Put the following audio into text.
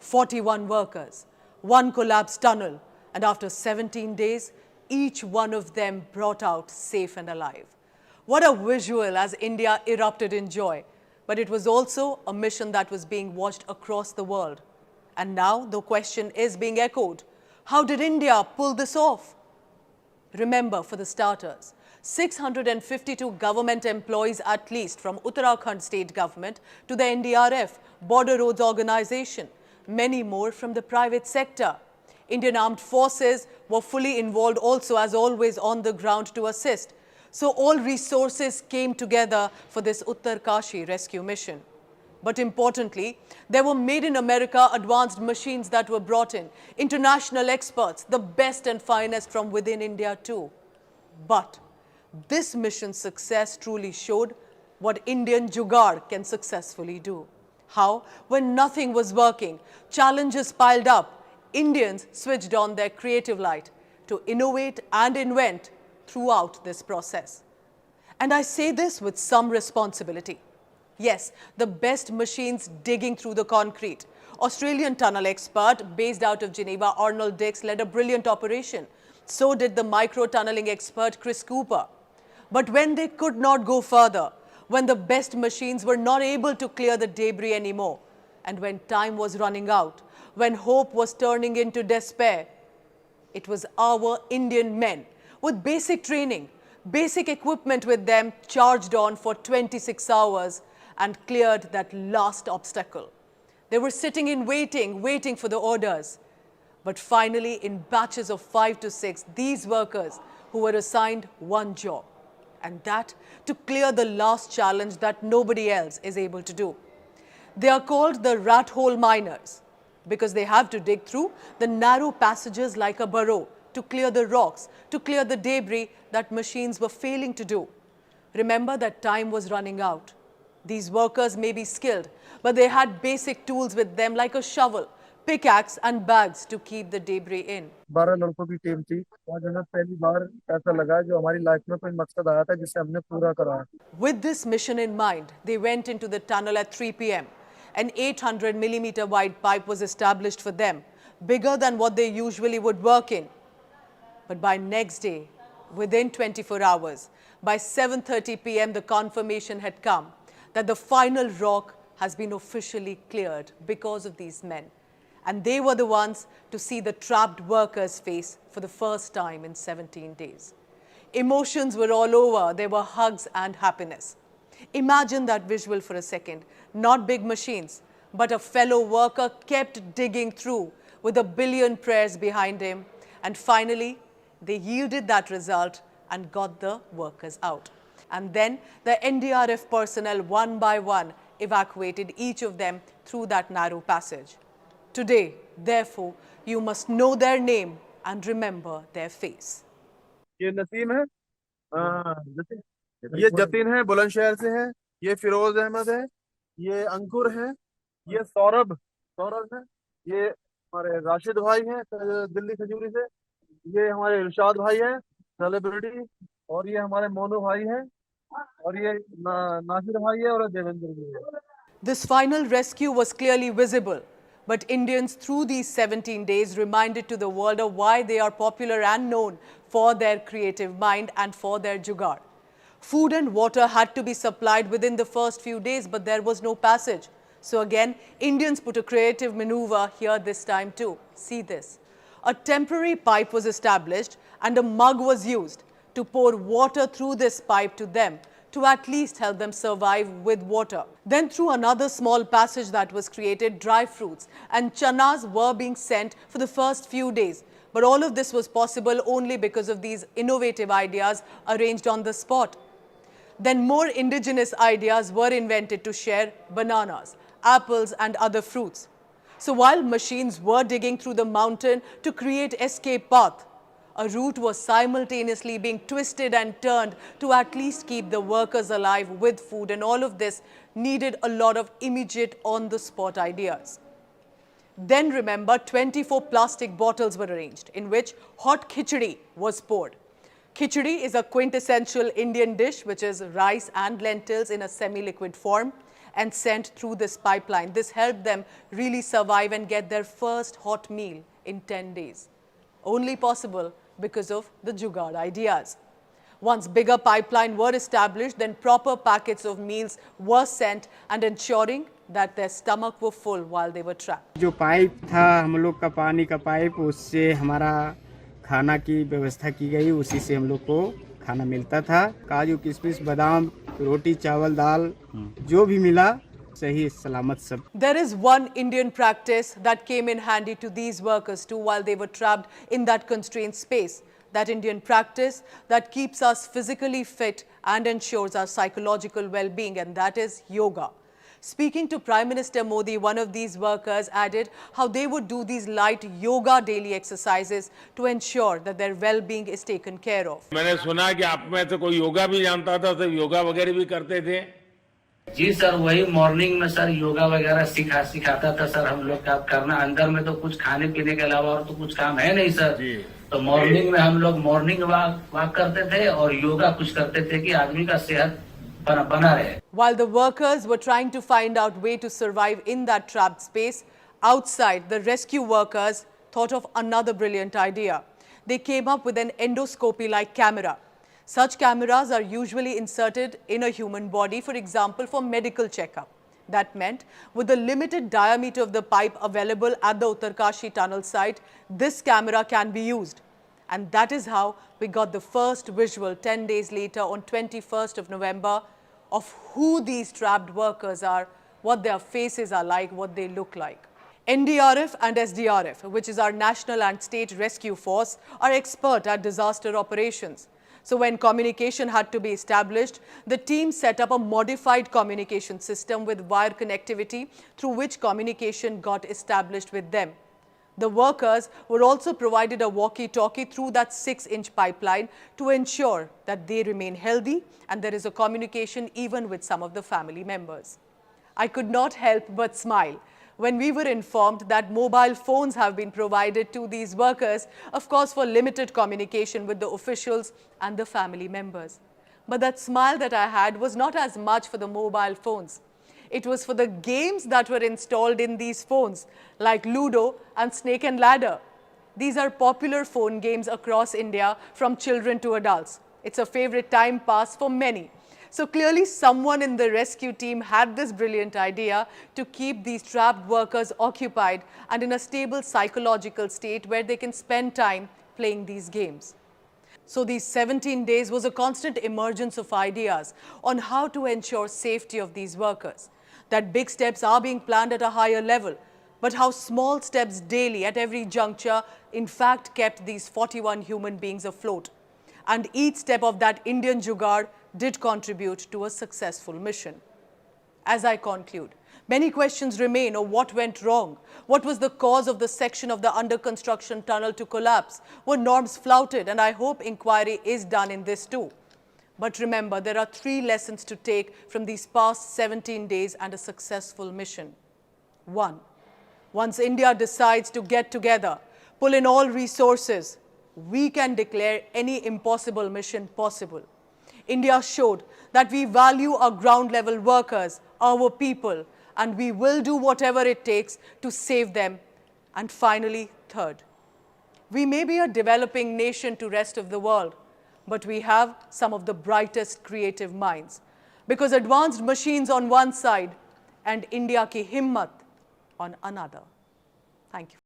41 workers, one collapsed tunnel, and after 17 days, each one of them brought out safe and alive. What a visual as India erupted in joy. But it was also a mission that was being watched across the world. And now the question is being echoed. How did India pull this off? Remember, for the starters, 652 government employees at least from Uttarakhand state government to the NDRF, Border Roads Organization, many more from the private sector. Indian Armed Forces were fully involved also as always on the ground to assist. So all resources came together for this Uttarkashi rescue mission. But importantly, there were made in America advanced machines that were brought in, international experts, the best and finest from within India too. But this mission's success truly showed what Indian jugaad can successfully do. How, when nothing was working, challenges piled up, Indians switched on their creative light to innovate and invent throughout this process. And I say this with some responsibility. Yes, the best machines digging through the concrete. Australian tunnel expert based out of Geneva, Arnold Dix, led a brilliant operation. So did the micro-tunneling expert Chris Cooper. But when they could not go further, when the best machines were not able to clear the debris anymore, and when time was running out, when hope was turning into despair, it was our Indian men with basic training, basic equipment with them, charged on for 26 hours and cleared that last obstacle. They were sitting in waiting for the orders. But finally, in batches of 5 to 6, these workers who were assigned one job, and that to clear the last challenge that nobody else is able to do. They are called the rat hole miners because they have to dig through the narrow passages like a burrow to clear the rocks, to clear the debris that machines were failing to do. Remember that time was running out. These workers may be skilled, but they had basic tools with them like a shovel, pickaxe and bags to keep the debris in. 12 लड़कों की team थी और जो है पहली बार ऐसा लगा जो हमारी लाइफ में कोई मकसद आया था जिसे हमने पूरा करा. With this mission in mind, they went into the tunnel at 3 p.m. An 800mm wide pipe was established for them, bigger than what they usually would work in. But by next day, within 24 hours, by 7:30 p.m., the confirmation had come that the final rock has been officially cleared because of these men. And they were the ones to see the trapped workers' face for the first time in 17 days. Emotions were all over. There were hugs and happiness. Imagine that visual for a second. Not big machines, but a fellow worker kept digging through with a billion prayers behind him. And finally, they yielded that result and got the workers out. And then the NDRF personnel one by one evacuated each of them through that narrow passage. Today, therefore, you must know their name and remember their face. ये नसीम है, ये जतिन है, बुलंदशहर से है, ये फिरोज अहमद है, ये अंकुर है, ये सौरभ है, ये हमारे राशिद भाई हैं दिल्ली खजूरी से, ये हमारे इरशाद भाई हैं सेलिब्रिटी, और ये हमारे मोनू भाई हैं, और ये नासिर भाई है और देवेंद्र भी है. This final rescue was clearly visible, but Indians through these 17 days reminded to the world of why they are popular and known for their creative mind and for their jugaad. Food and water had to be supplied within the first few days, but there was no passage. So again, Indians put a creative maneuver here this time too. See this. A temporary pipe was established and a mug was used to pour water through this pipe to them to at least help them survive with water. Then through another small passage that was created, dry fruits and chanas were being sent for the first few days. But all of this was possible only because of these innovative ideas arranged on the spot. Then more indigenous ideas were invented to share bananas, apples and other fruits. So while machines were digging through the mountain to create escape path, a route was simultaneously being twisted and turned to at least keep the workers alive with food, and all of this needed a lot of immediate on-the-spot ideas. Then remember, 24 plastic bottles were arranged in which hot khichdi was poured. Khichdi is a quintessential Indian dish which is rice and lentils in a semi-liquid form, and sent through this pipeline. This helped them really survive and get their first hot meal in 10 days. Only possible because of the Jugaad ideas. Once bigger pipeline were established, then proper packets of meals were sent and ensuring that their stomach were full while they were trapped. जो pipe था हम लोग का पानी का pipe, उससे हमारा खाना की व्यवस्था की गई, उसी से हम लोग को खाना मिलता था। काजू किशमिश बादाम रोटी चावल दाल जो भी मिला सही सलामत सब। There is one Indian practice that came in handy to these workers too while they were trapped in that constrained space. That Indian practice that keeps us physically fit and ensures our psychological well-being, and that is yoga. Speaking to Prime Minister Modi, one of these workers added how they would do these light yoga daily exercises to ensure that their well-being is taken care of. मैंने सुना कि आप में से कोई योगा भी जानता था, तो योगा वगैरह भी करते थे। जी सर, वही मॉर्निंग में सर योगा वगैरह सिखाता था सर हम लोग का करना। अंदर में तो कुछ खाने पीने के अलावा और तो कुछ काम है नहीं सर जी। तो मॉर्निंग में हम लोग मॉर्निंग वॉक करते थे और योगा कुछ करते थे कि आदमी का सेहत बना रहे। While the workers were trying to find out way to survive in that trapped space, outside the rescue workers thought of another brilliant idea. They came up with an endoscopy-like camera. Such cameras are usually inserted in a human body, for example, for medical checkup. That meant, with the limited diameter of the pipe available at the Uttarkashi tunnel site, this camera can be used. And that is how we got the first visual 10 days later on 21st of November of who these trapped workers are, what their faces are like, what they look like. NDRF and SDRF, which is our National and State Rescue Force, are expert at disaster operations. So when communication had to be established, the team set up a modified communication system with wire connectivity through which communication got established with them. The workers were also provided a walkie-talkie through that 6-inch pipeline to ensure that they remain healthy and there is a communication even with some of the family members. I could not help but smile when we were informed that mobile phones have been provided to these workers, of course for limited communication with the officials and the family members. But that smile that I had was not as much for the mobile phones. It was for the games that were installed in these phones, like Ludo and Snake and Ladder. These are popular phone games across India from children to adults. It's a favorite time pass for many. So clearly someone in the rescue team had this brilliant idea to keep these trapped workers occupied and in a stable psychological state where they can spend time playing these games. So these 17 days was a constant emergence of ideas on how to ensure safety of these workers. That big steps are being planned at a higher level, but how small steps daily at every juncture in fact kept these 41 human beings afloat. And each step of that Indian Jugaad did contribute to a successful mission. As I conclude, many questions remain of what went wrong. What was the cause of the section of the under construction tunnel to collapse? Were norms flouted? And I hope inquiry is done in this too. But remember, there are 3 lessons to take from these past 17 days and a successful mission. 1. Once India decides to get together, pull in all resources, we can declare any impossible mission possible. India showed that we value our ground-level workers, our people, and we will do whatever it takes to save them. And finally, 3rd, we may be a developing nation to rest of the world, but we have some of the brightest creative minds. Because advanced machines on one side and India ki himmat on another. Thank you.